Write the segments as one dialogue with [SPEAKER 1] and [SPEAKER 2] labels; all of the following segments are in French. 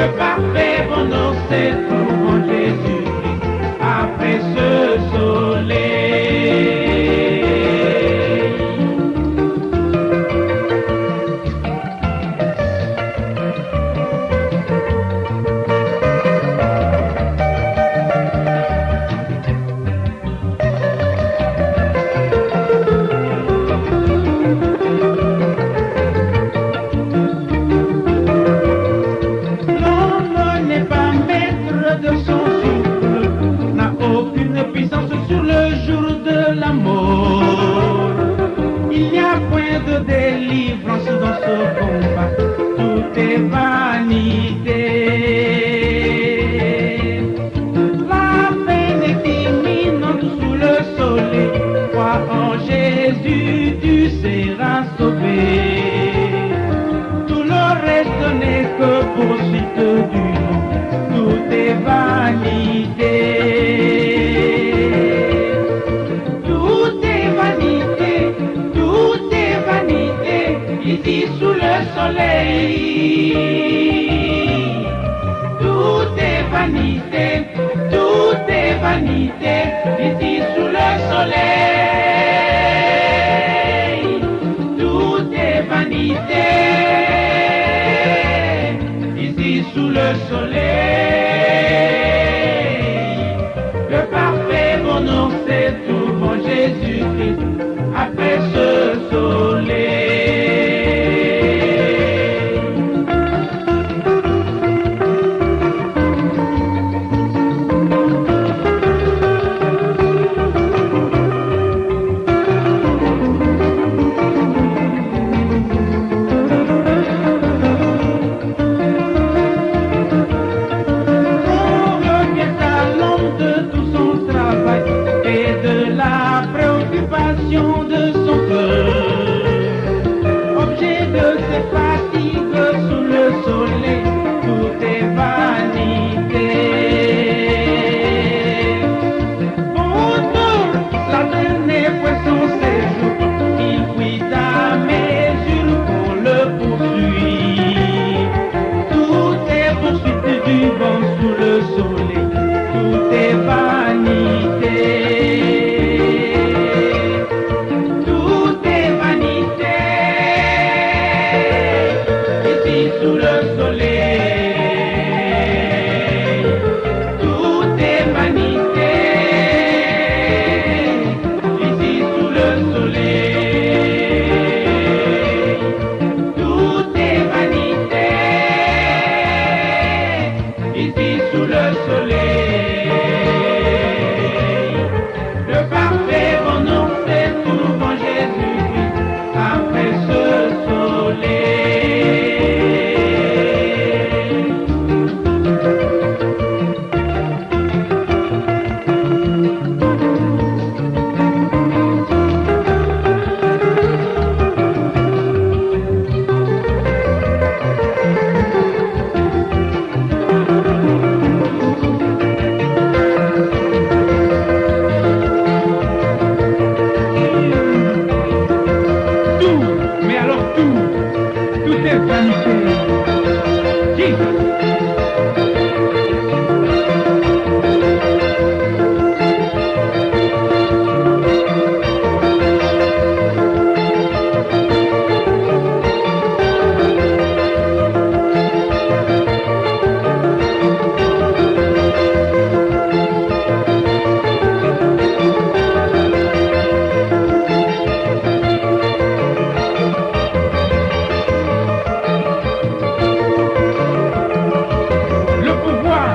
[SPEAKER 1] Le parfait bonheur, c'est tout en Jésus-Christ, après ce soleil. L'homme n'est pas maître de son souffle, n'a aucune puissance sur le jour de la mort. Il n'y a point de délivrance dans ce combat, tout est vanité. La peine est imminente sous le soleil, crois en Jésus, tu seras sauvé. Tout le reste n'est que poursuite du monde, tout est vanité. Tout est vanité, tout est vanité, ici sous le soleil. Tout est vanité, tout est vanité, ici sous le soleil. Tout est vanité, ici sous le soleil. Le parfait bonheur, c'est tout mon Jésus-Christ, après ce soleil. On revient à l'homme de tout son travail et de la préoccupation de son cœur. Objet de ses fatigues sous le soleil, tout est vanité. Autour, la dernière fois son séjour, il fuit à mesure qu'on le poursuit. Tout est poursuite du vent sous le soleil, tout est vanité. Tout est vanité, ici sous le soleil. Tout est vanité, ici sous le soleil. Tout est vanité, ici sous le soleil. Le parfait bonheur, c'est tout mon Jésus-Christ, après ce soleil. Tout, mais alors tout est vanité. Jesus. Le pouvoir,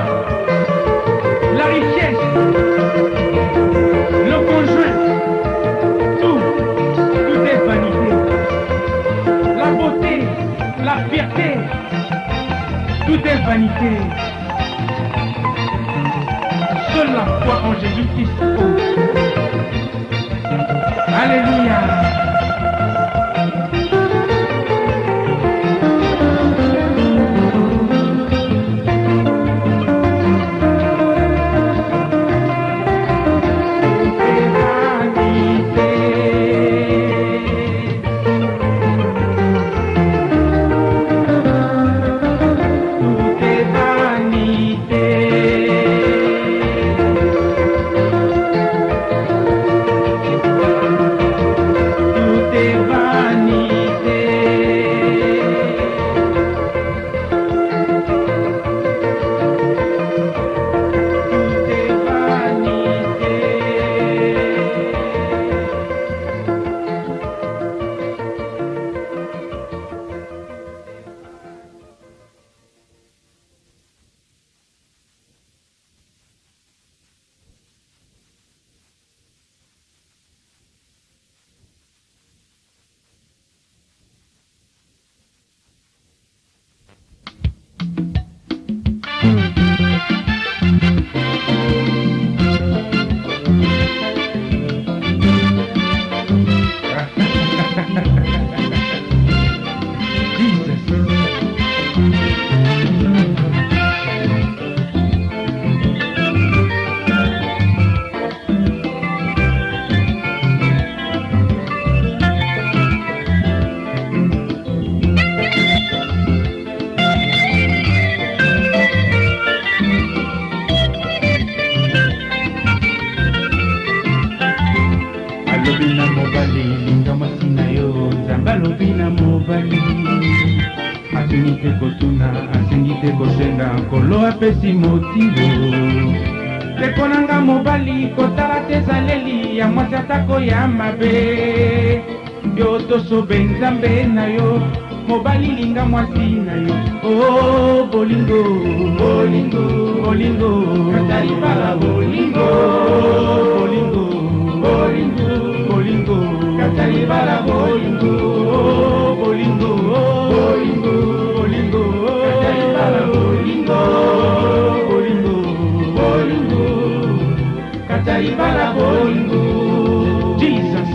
[SPEAKER 1] la richesse, le conjoint, tout est vanité. La beauté, la fierté, tout est vanité. Seule la foi en Jésus-Christ compte. Alléluia. Tout est vanité. balobi na mobali asengi te kotuna asengi te kosenga nkolo apesi motindo ndeko nanga mobali kotala te ezaleli ya mwasi atako ya mabe yo tosobe nzambe na yo mobali linga mwasi na yo oh bolingo bolingo bolingo katali bala bolingo bolingo bolingo bolingo katali bala bolingo bolingo bolingo bolingo katali bala bolingo bolingo bolingo katali bala bolingo Jesus.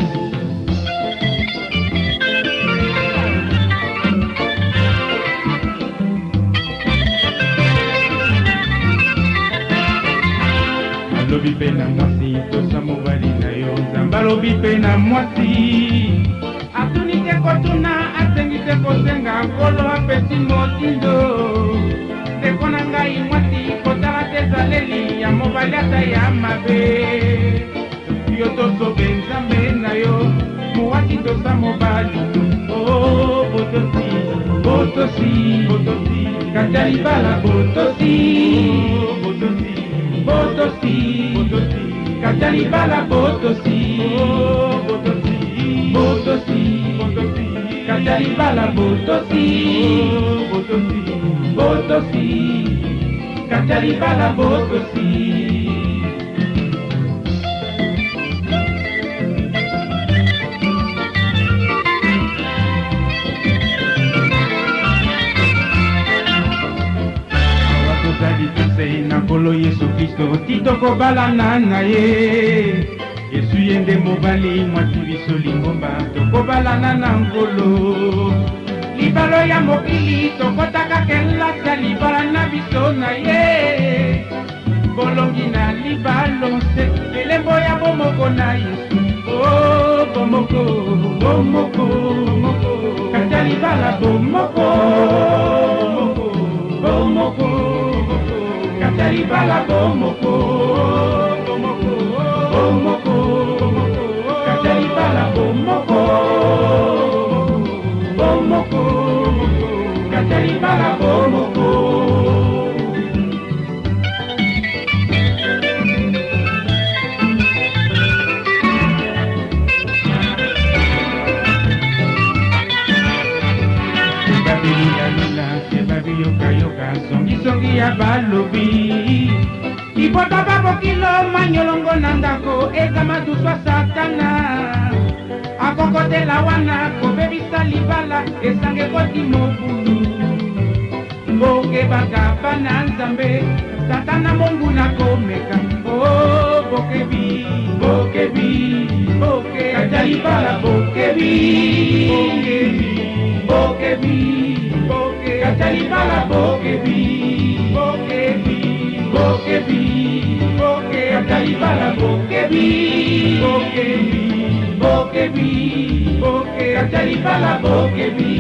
[SPEAKER 1] Alobi pe na mwasi tosa mobali na yo nzamba alobi pe na mwasi atuni te kotuna asengi te kosenga nkolo apesi motindo ndeko na ngai mwasi kotala te ezaleli ya mobali ata ya mabe yo tosobe nzambe na yo mwasi tosa mobali oh botosi botosi botosi katali bala botosi botosi botosi botosi katali bala botosi botosi botosi botosi katali bala botosi botosi botosi katali bala botosi na nkolo Yesu Kristo titoko balana na ye Yesu yende mobali mwasi biso lingomba tokobalana na nkolo libalo ya mokili tokotaka kelasi ya libala na biso na ye bolongi na libalo nse elembo ya bomoko na Yesu oh bomoko bomoko bomoko kata libala bomoko bomoko bomoko katali bala bomoko bomoko bomoko katali bala bomoko bomoko katali bala bomoko songi ya balobi ibota babokilo manyolongo na ndako ezama duswa satana akokotela wana kobebisa libala esange koti mobulu bokebaka bana nzambe satana mongu na komeka o bokebi bokebi boke katali bala bokebi bokebi bokebi boke katali bala bokebi bokebi bokebi boke katali bala bokebi bokebi bokebi boke katali bala bokebi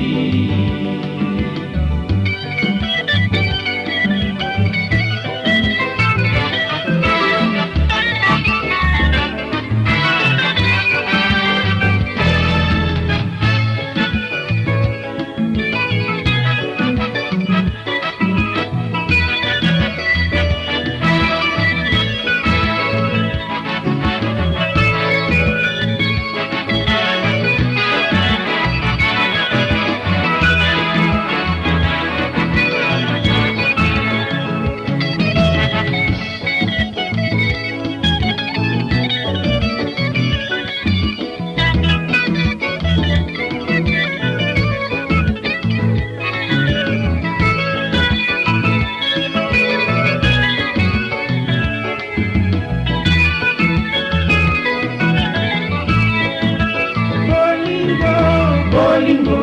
[SPEAKER 1] bolingo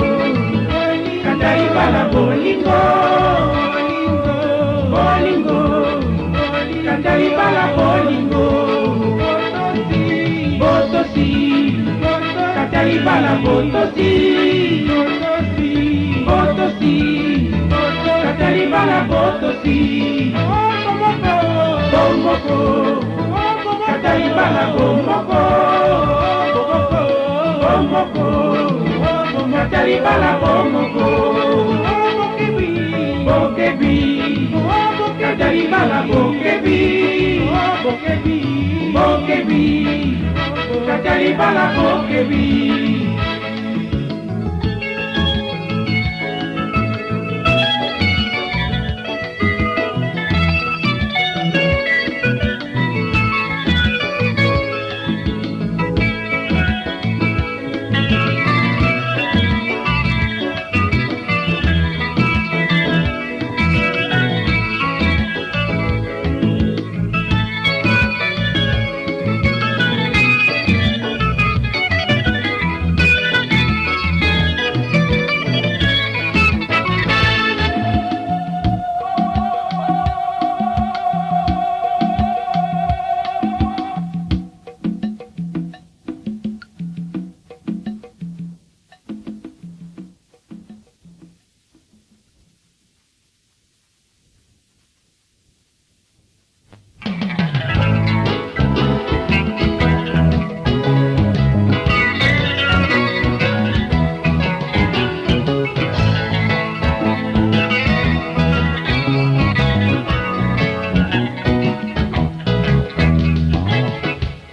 [SPEAKER 1] katali bala bolingo bolingo katali bala bolingo botosi katali bala botosi botosi katali bala botosi bomoko katali bala bomoko bomoko Kacharibala Bomoko, Bokebi, Bokebi, Kacharibala Bokebi, Bokebi, Bokebi, Kacharibala Bokebi.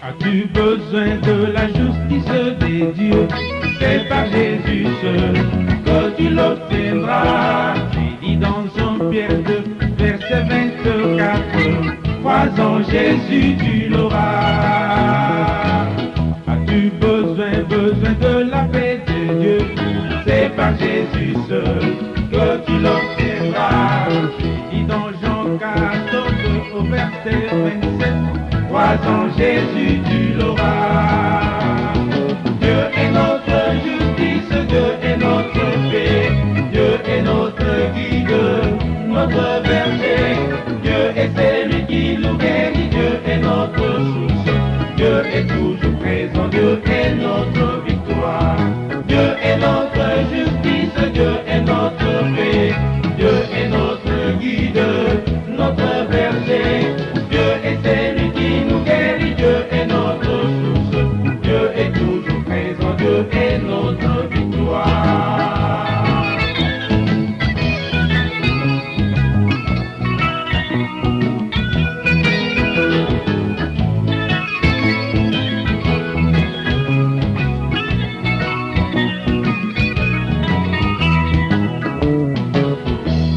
[SPEAKER 1] As-tu besoin de la justice des dieux? C'est par Jésus seul que tu l'obtiendras. C'est dit dans Jean-Pierre 2, verset 24. Crois en Jésus, tu l'auras. As-tu besoin de la paix de Dieu? C'est par Jésus seul que tu l'obtiendras. C'est dit dans Jean 14 au verset 27. Crois en Jésus, tu l'auras. Dieu est notre justice, Dieu est notre paix, Dieu est notre guide, notre berger. Dieu est celui qui nous guérit, Dieu est notre source. Dieu est toujours présent, Dieu est notre victoire. Dieu est notre justice, Dieu est notre paix, Dieu est notre guide, notre berger. Dieu est celui qui nous guérit, Dieu est notre source. Dieu est toujours présent, Dieu est notre victoire.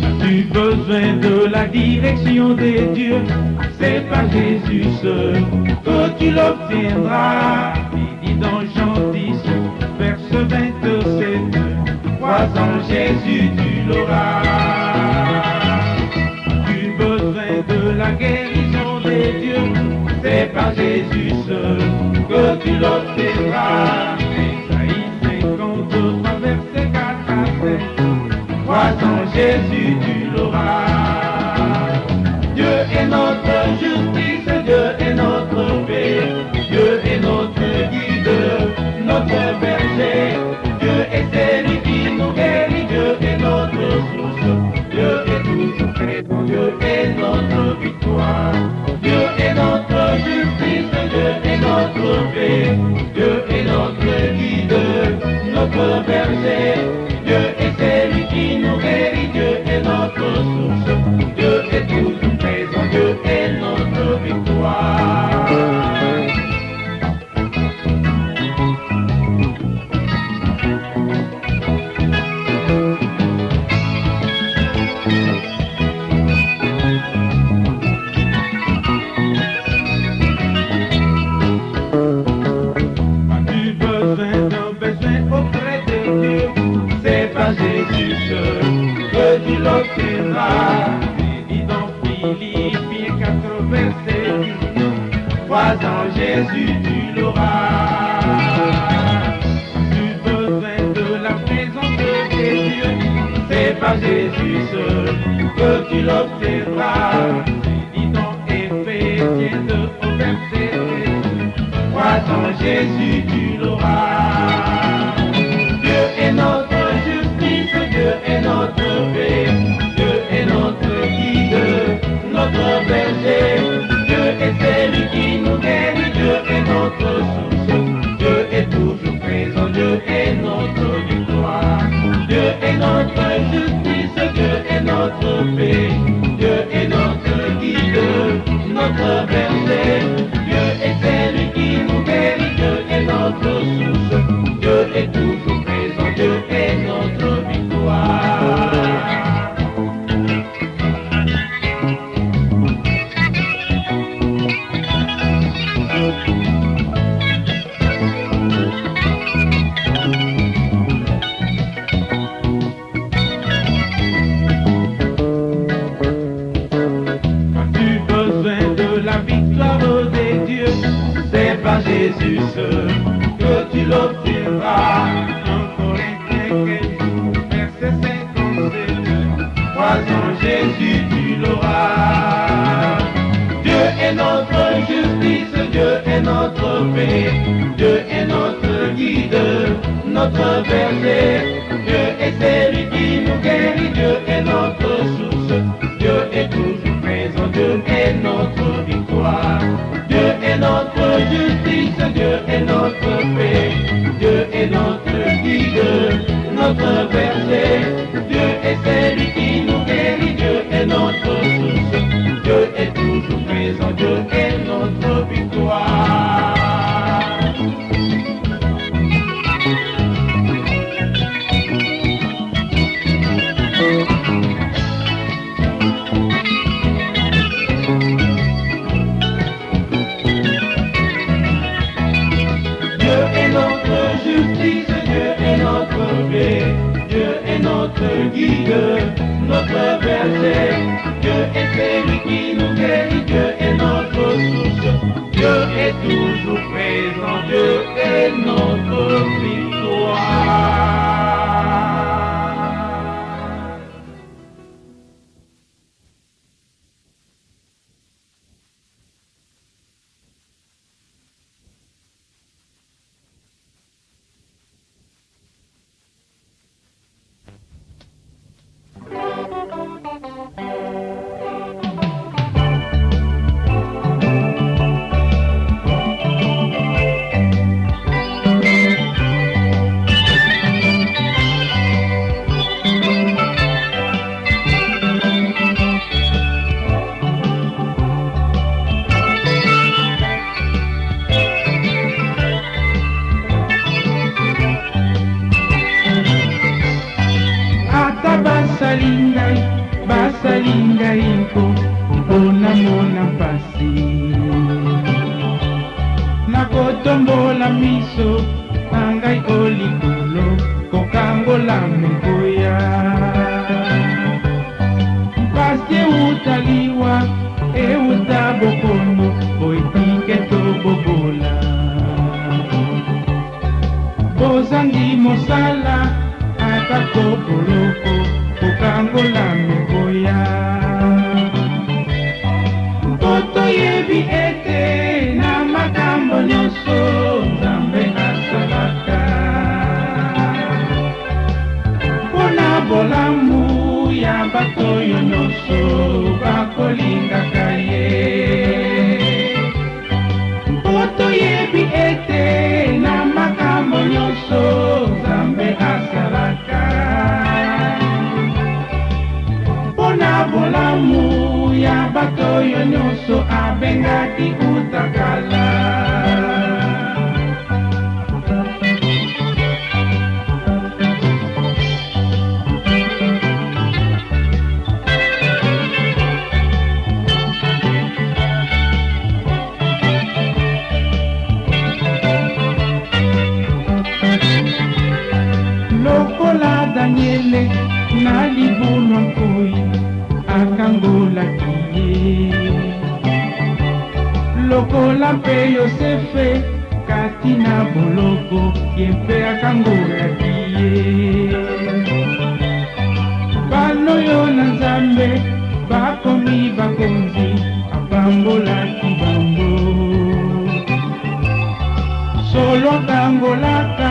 [SPEAKER 1] As-tu besoin de la direction des dieux? C'est par Jésus seul que tu l'obtiendras. Il dit dans Jean 10, verset 27. Crois en Jésus, tu l'auras. Tu as besoin de la guérison des dieux? C'est par Jésus seul que tu l'obtiendras. Isaïe 53, verset 4 à 7. Crois en Jésus, tu l'auras. Dieu est notre justice, Dieu est notre paix, Dieu est notre guide, notre berger. Dieu est celui qui nous guérit, Dieu est notre source. Dieu est toujours présent, Dieu est notre victoire. Dieu est notre justice, Dieu est notre paix, Dieu est notre guide, notre berger. Dieu est celui qui nous guérit, Dieu est notre source. Dieu est toujours présent, Dieu est notre victoire. As-tu besoin d'un besoin auprès de Dieu? C'est par Jésus seul que tu l'obtiendras. C'est dit dans Philippiens 4, verset 19. Crois en Jésus, tu l'auras. As-tu besoin de la présence des dieux? C'est par Jésus seul que tu l'obtiendras. C'est dit dans Éphésiens 2, au verset 13. Crois en Jésus, tu l'auras. Dieu est notre justice, Dieu est notre paix, Dieu est notre guide, notre berger. Dieu est celui qui nous guérit, Dieu est notre source. Dieu est toujours présent, Dieu est notre victoire. notre berger. Dieu est celui qui nous guérit, Dieu est notre source, Dieu est toujours présent, Dieu est notre victoire. Jésus, que tu l'obtiendras. Encore verset 57. Crois en Jésus, tu l'auras. Dieu est notre justice, Dieu est notre paix, Dieu est notre guide, notre berger. Dieu est celui qui nous guérit, Dieu est notre source, Dieu est toujours présent, Dieu est notre victoire. Dieu est notre justice, Dieu est notre paix, Dieu est notre guide, notre berger. Dieu est celui qui nous guérit, Dieu est notre source, Dieu est toujours présent, Dieu est notre victoire. Dieu est notre guide, notre berger. Dieu est celui qui nous guérit, Dieu est notre source, Dieu est toujours présent, Dieu est notre victoire. Basalingai ko mpona mona mpasi nakotombola miso nangai olikolo kokangola mekoya mpasi eutaliwa euta bokono boitike tobobola bozangi mosala ata kopoloko kokangola mekoya mpoto yebi ete na makambo nyonso nzambe asalaka mpona bolamu ya bato oyo nyonso bakolingaka ye mpoto yebi ete na makambo nyonso nzambe asalaka mpona bolamu ya bato oyo nyonso abengaki utakala lokola Daniele na libulwa nkoi akangolaki ye lokola mpe Yosefe kati na boloko ye mpe akangolaki ye bano yo na Nzambe bakomi bakonzi apambolaki bango solo akangolaka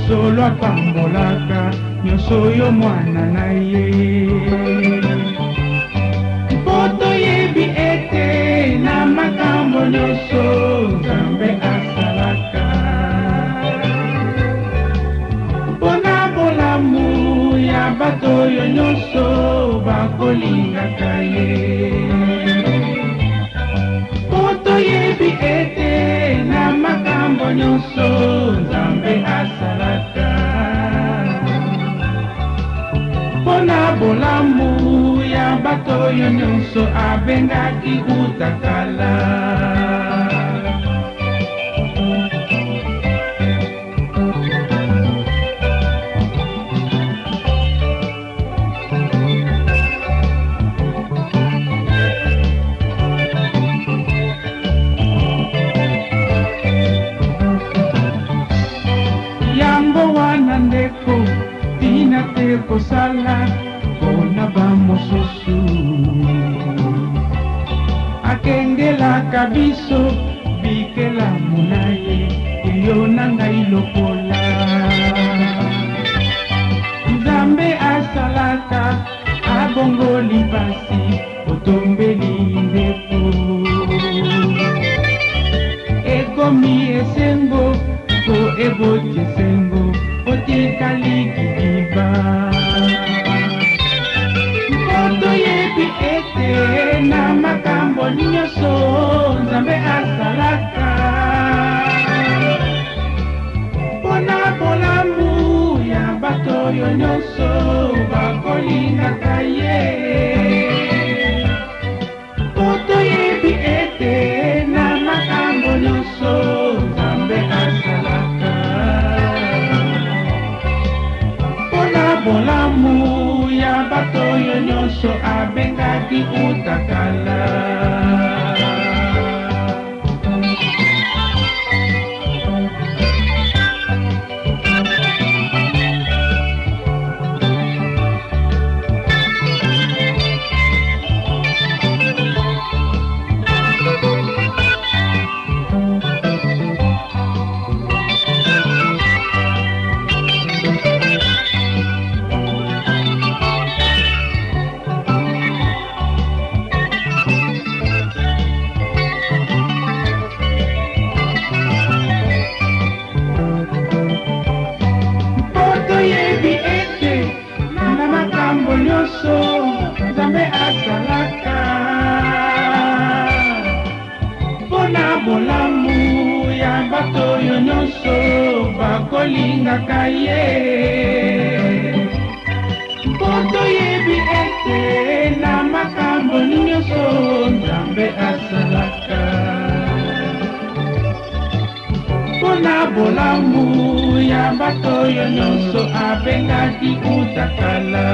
[SPEAKER 1] solo apambolaka nyonso yo mwana na ye mpoto yebi ete na makambo nyonso Nzambe asalaka mpona bolamu ya bato oyo nyonso bakolingaka ye oyo nyonso abengaki utakala. Yango wana ndeko tina te kosala mpona bamosusu akengelaka biso bikelamu na ye eyo na ngai lokola Nzambe asalaka abongoli pasi otombeli ndeko ekomi esengo ko eboti esengo otikali kidiba mpoto yebi ete na makambo nyonso Nzambe asalaka mpona bolamu ya bato oyo nyonso bakolingaka ye mpoto yebi ete na makambo nyonso Nzambe asalaka mpona bolamu ya bato oyo nyonso abengaki utakala. Nzambe asalaka mpona bolamu ya bato oyo nyonso bakolingaka ye mpo toyebi ete na makambo nyonso Nzambe asalaka mpona bolamu ya bato oyo nyonso abengaki utakala.